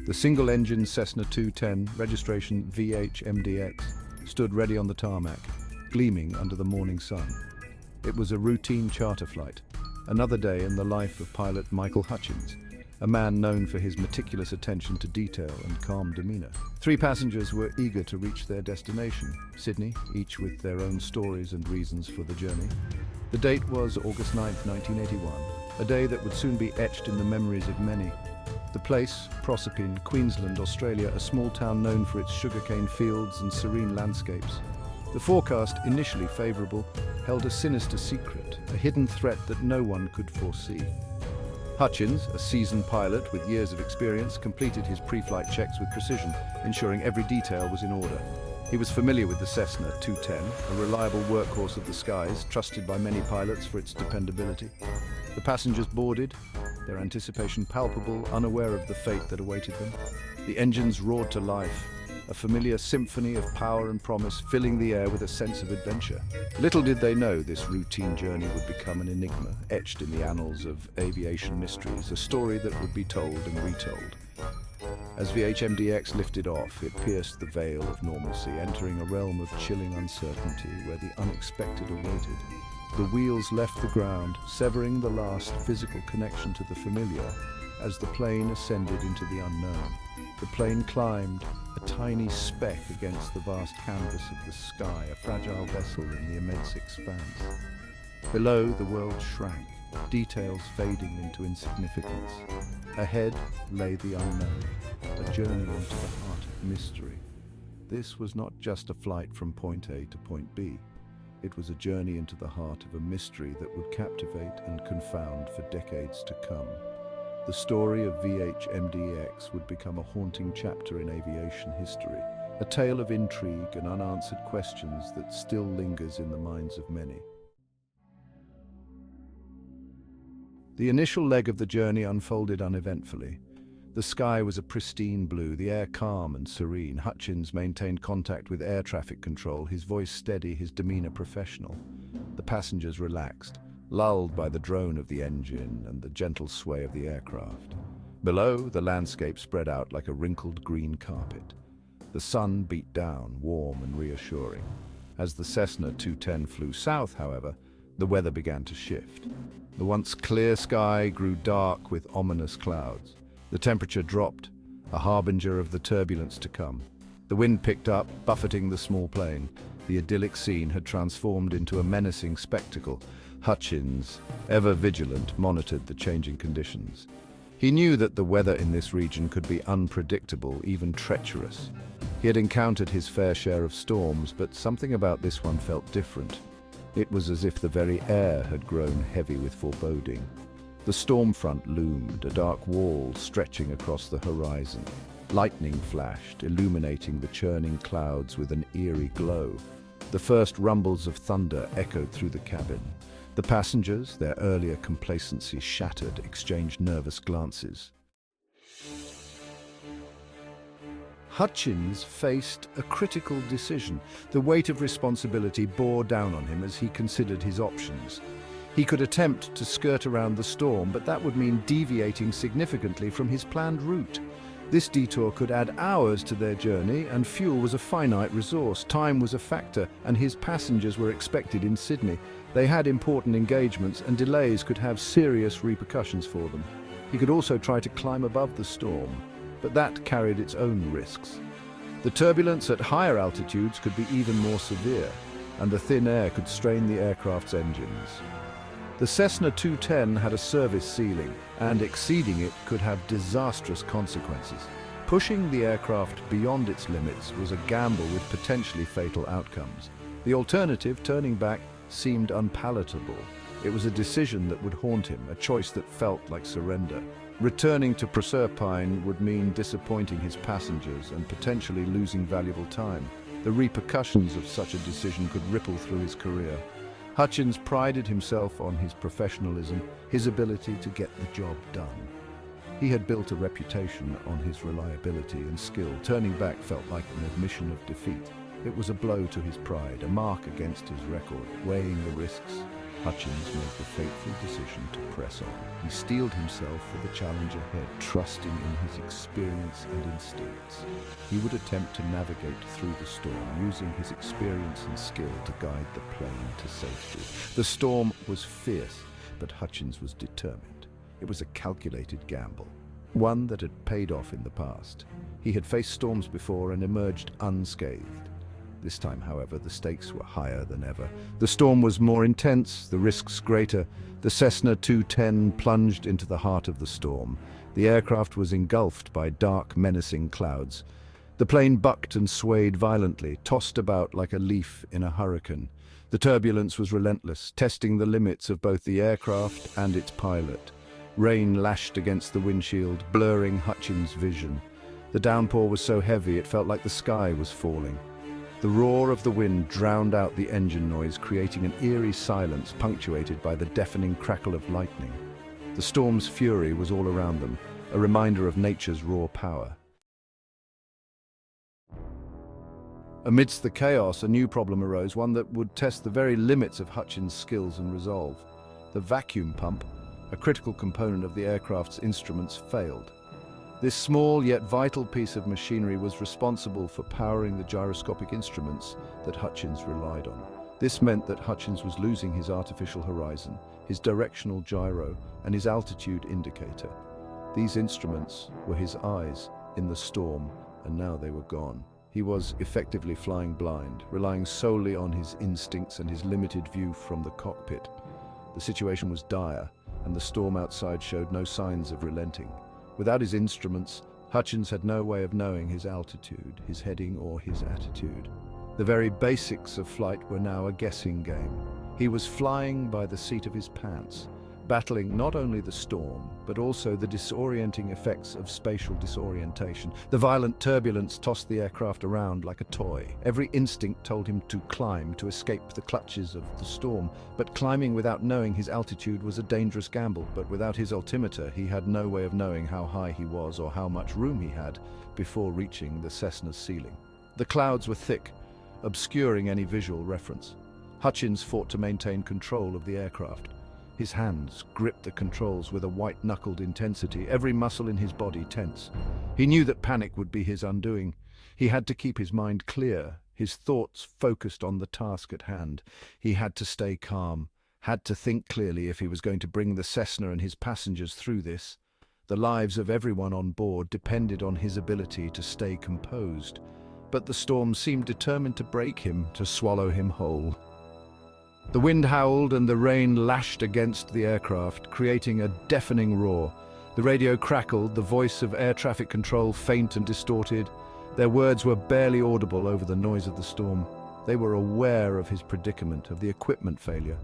The single-engine Cessna 210, registration VH-MDX, stood ready on the tarmac, gleaming under the morning sun. It was a routine charter flight, another day in the life of pilot Michael Hutchins, a man known for his meticulous attention to detail and calm demeanor. 3 passengers were eager to reach their destination, Sydney, each with their own stories and reasons for the journey. The date was August 9, 1981, a day that would soon be etched in the memories of many. The place, Proserpine, Queensland, Australia, a small town known for its sugarcane fields and serene landscapes. The forecast, initially favourable, held a sinister secret, a hidden threat that no one could foresee. Hutchins, a seasoned pilot with years of experience, completed his pre-flight checks with precision, ensuring every detail was in order. He was familiar with the Cessna 210, a reliable workhorse of the skies, trusted by many pilots for its dependability. The passengers boarded, their anticipation palpable, unaware of the fate that awaited them. The engines roared to life, a familiar symphony of power and promise filling the air with a sense of adventure. Little did they know this routine journey would become an enigma, etched in the annals of aviation mysteries, a story that would be told and retold. As VH-MDX lifted off, it pierced the veil of normalcy, entering a realm of chilling uncertainty where the unexpected awaited. The wheels left the ground, severing the last physical connection to the familiar as the plane ascended into the unknown. The plane climbed, a tiny speck against the vast canvas of the sky, a fragile vessel in the immense expanse. Below, the world shrank, details fading into insignificance. Ahead lay the unknown, a journey into the heart of mystery. This was not just a flight from point A to point B. It was a journey into the heart of a mystery that would captivate and confound for decades to come. The story of VH-MDX would become a haunting chapter in aviation history, a tale of intrigue and unanswered questions that still lingers in the minds of many. The initial leg of the journey unfolded uneventfully. The sky was a pristine blue, the air calm and serene. Hutchins maintained contact with air traffic control, his voice steady, his demeanor professional. The passengers relaxed, lulled by the drone of the engine and the gentle sway of the aircraft. Below, the landscape spread out like a wrinkled green carpet. The sun beat down, warm and reassuring. As the Cessna 210 flew south, however, the weather began to shift. The once clear sky grew dark with ominous clouds. The temperature dropped, a harbinger of the turbulence to come. The wind picked up, buffeting the small plane. The idyllic scene had transformed into a menacing spectacle. Hutchins, ever vigilant, monitored the changing conditions. He knew that the weather in this region could be unpredictable, even treacherous. He had encountered his fair share of storms, but something about this one felt different. It was as if the very air had grown heavy with foreboding. The storm front loomed, a dark wall stretching across the horizon. Lightning flashed, illuminating the churning clouds with an eerie glow. The first rumbles of thunder echoed through the cabin. The passengers, their earlier complacency shattered, exchanged nervous glances. Hutchins faced a critical decision. The weight of responsibility bore down on him as he considered his options. He could attempt to skirt around the storm, but that would mean deviating significantly from his planned route. This detour could add hours to their journey, and fuel was a finite resource. Time was a factor, and his passengers were expected in Sydney. They had important engagements, and delays could have serious repercussions for them. He could also try to climb above the storm, but that carried its own risks. The turbulence at higher altitudes could be even more severe, and the thin air could strain the aircraft's engines. The Cessna 210 had a service ceiling, and exceeding it could have disastrous consequences. Pushing the aircraft beyond its limits was a gamble with potentially fatal outcomes. The alternative, turning back, seemed unpalatable. It was a decision that would haunt him, a choice that felt like surrender. Returning to Proserpine would mean disappointing his passengers and potentially losing valuable time. The repercussions of such a decision could ripple through his career. Hutchins prided himself on his professionalism, his ability to get the job done. He had built a reputation on his reliability and skill. Turning back felt like an admission of defeat. It was a blow to his pride, a mark against his record. Weighing the risks, Hutchins made the fateful decision to press on. He steeled himself for the challenge ahead, trusting in his experience and instincts. He would attempt to navigate through the storm, using his experience and skill to guide the plane to safety. The storm was fierce, but Hutchins was determined. It was a calculated gamble, one that had paid off in the past. He had faced storms before and emerged unscathed. This time, however, the stakes were higher than ever. The storm was more intense, the risks greater. The Cessna 210 plunged into the heart of the storm. The aircraft was engulfed by dark, menacing clouds. The plane bucked and swayed violently, tossed about like a leaf in a hurricane. The turbulence was relentless, testing the limits of both the aircraft and its pilot. Rain lashed against the windshield, blurring Hutchins' vision. The downpour was so heavy it felt like the sky was falling. The roar of the wind drowned out the engine noise, creating an eerie silence punctuated by the deafening crackle of lightning. The storm's fury was all around them, a reminder of nature's raw power. Amidst the chaos, a new problem arose, one that would test the very limits of Hutchins' skills and resolve. The vacuum pump, a critical component of the aircraft's instruments, failed. This small yet vital piece of machinery was responsible for powering the gyroscopic instruments that Hutchins relied on. This meant that Hutchins was losing his artificial horizon, his directional gyro, and his altitude indicator. These instruments were his eyes in the storm, and now they were gone. He was effectively flying blind, relying solely on his instincts and his limited view from the cockpit. The situation was dire, and the storm outside showed no signs of relenting. Without his instruments, Hutchins had no way of knowing his altitude, his heading, or his attitude. The very basics of flight were now a guessing game. He was flying by the seat of his pants, battling not only the storm, but also the disorienting effects of spatial disorientation. The violent turbulence tossed the aircraft around like a toy. Every instinct told him to climb, to escape the clutches of the storm, but climbing without knowing his altitude was a dangerous gamble. But without his altimeter, he had no way of knowing how high he was or how much room he had before reaching the Cessna's ceiling. The clouds were thick, obscuring any visual reference. Hutchins fought to maintain control of the aircraft. His hands gripped the controls with a white-knuckled intensity, every muscle in his body tense. He knew that panic would be his undoing. He had to keep his mind clear, his thoughts focused on the task at hand. He had to stay calm, had to think clearly if he was going to bring the Cessna and his passengers through this. The lives of everyone on board depended on his ability to stay composed. But the storm seemed determined to break him, to swallow him whole. The wind howled and the rain lashed against the aircraft, creating a deafening roar. The radio crackled, the voice of air traffic control faint and distorted. Their words were barely audible over the noise of the storm. They were aware of his predicament, of the equipment failure.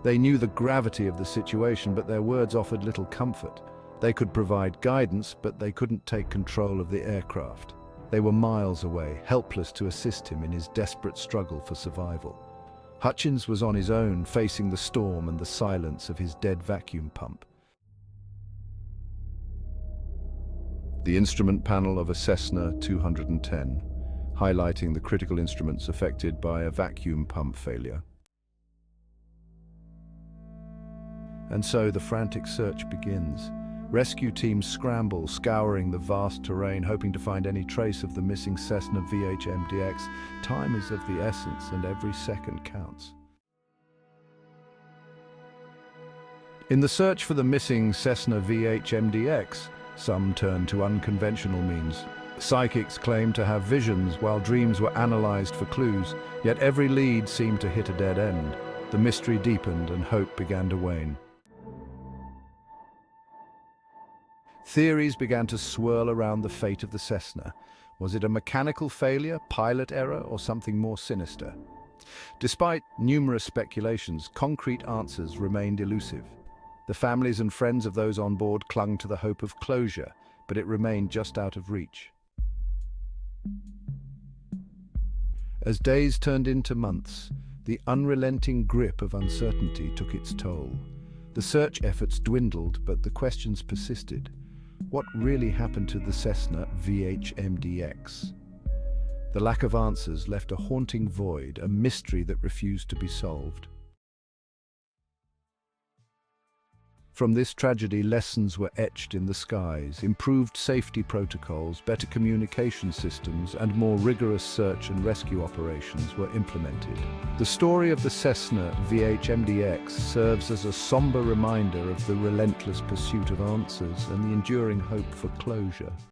They knew the gravity of the situation, but their words offered little comfort. They could provide guidance, but they couldn't take control of the aircraft. They were miles away, helpless to assist him in his desperate struggle for survival. Hutchins was on his own, facing the storm and the silence of his dead vacuum pump. The instrument panel of a Cessna 210, highlighting the critical instruments affected by a vacuum pump failure. And so the frantic search begins. Rescue teams scramble, scouring the vast terrain, hoping to find any trace of the missing Cessna VH-MDX. Time is of the essence, and every second counts. In the search for the missing Cessna VH-MDX, some turn to unconventional means. Psychics claim to have visions, while dreams were analyzed for clues, yet every lead seemed to hit a dead end. The mystery deepened and hope began to wane. Theories began to swirl around the fate of the Cessna. Was it a mechanical failure, pilot error, or something more sinister? Despite numerous speculations, concrete answers remained elusive. The families and friends of those on board clung to the hope of closure, but it remained just out of reach. As days turned into months, the unrelenting grip of uncertainty took its toll. The search efforts dwindled, but the questions persisted. What really happened to the Cessna VH-MDX? The lack of answers left a haunting void, a mystery that refused to be solved. From this tragedy, lessons were etched in the skies. Improved safety protocols, better communication systems, and more rigorous search and rescue operations were implemented. The story of the Cessna VH-MDX serves as a somber reminder of the relentless pursuit of answers and the enduring hope for closure.